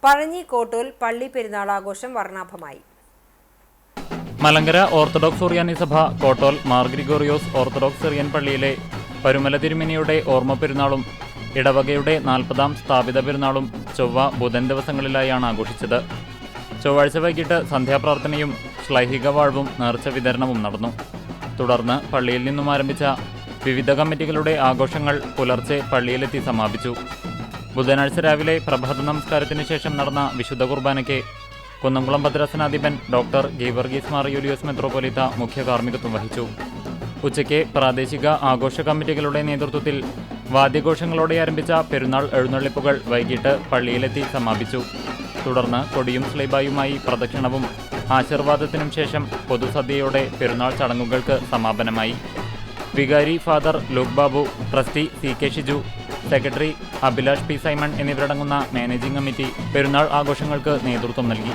പഴഞ്ഞി കോട്ടൂൽ പള്ളി പെരുന്നാൾ ആഘോഷം വർണ്ണാഭമായി. മലങ്കര ഓർത്തഡോക്സ് സുറിയാനി സഭ കോട്ടോൽ മാർ ഗ്രിഗോറിയോസ് ഓർത്തഡോക്സ് സിറിയൻ പള്ളിയിലെ പരുമല തിരുമേനിയുടെ ഓർമ്മ പെരുന്നാളും ഇടവകയുടെ 40ാം സ്ഥാപിത പെരുന്നാളും ചൊവ്വ ബുധൻ ദിവസങ്ങളിലായാണ് ആഘോഷിച്ചത്. ചൊവ്വാഴ്ച വൈകിട്ട് സന്ധ്യാപ്രാർത്ഥനയും ശ്ലൈഹിക വാഴ്വും നേർച്ച വിതരണവും നടന്നു. തുടർന്ന് പള്ളിയിൽ നിന്നും ആരംഭിച്ച വിവിധ കമ്മിറ്റികളുടെ ആഘോഷങ്ങൾ പുലർച്ചെ പള്ളിയിലെത്തി സമാപിച്ചു. ബുധനാഴ്ച രാവിലെ പ്രഭാത നമസ്കാരത്തിന് ശേഷം നടന്ന വിശുദ്ധ കുർബാനയ്ക്ക് കുന്നംകുളം ഭദ്രാസനാധിപൻ ഡോക്ടർ ഗീവർഗീസ് മാർ യൂലിയോസ് മെത്രോപൊലീത്ത മുഖ്യ കാർമ്മികത്വം വഹിച്ചു. ഉച്ചയ്ക്ക് പ്രാദേശിക ആഘോഷ കമ്മിറ്റികളുടെ നേതൃത്വത്തിൽ വാദ്യഘോഷങ്ങളോടെ ആരംഭിച്ച പെരുന്നാൾ എഴുന്നള്ളിപ്പുകൾ വൈകിട്ട് പള്ളിയിലെത്തി സമാപിച്ചു. തുടർന്ന് കൊടിയും സ്ലൈബായുമായി പ്രദക്ഷിണവും ആശീർവാദത്തിനും ശേഷം പൊതുസദ്യയോടെ പെരുന്നാൾ ചടങ്ങുകൾക്ക് സമാപനമായി. വികാരി father Luke Babu, trustee CK Shiju, secretary Abhilash P Simon എന്നിവരടങ്ങുന്ന മാനേജിംഗ് കമ്മിറ്റി പെരുന്നാൾ ആഘോഷങ്ങൾക്ക് നേതൃത്വം നൽകി.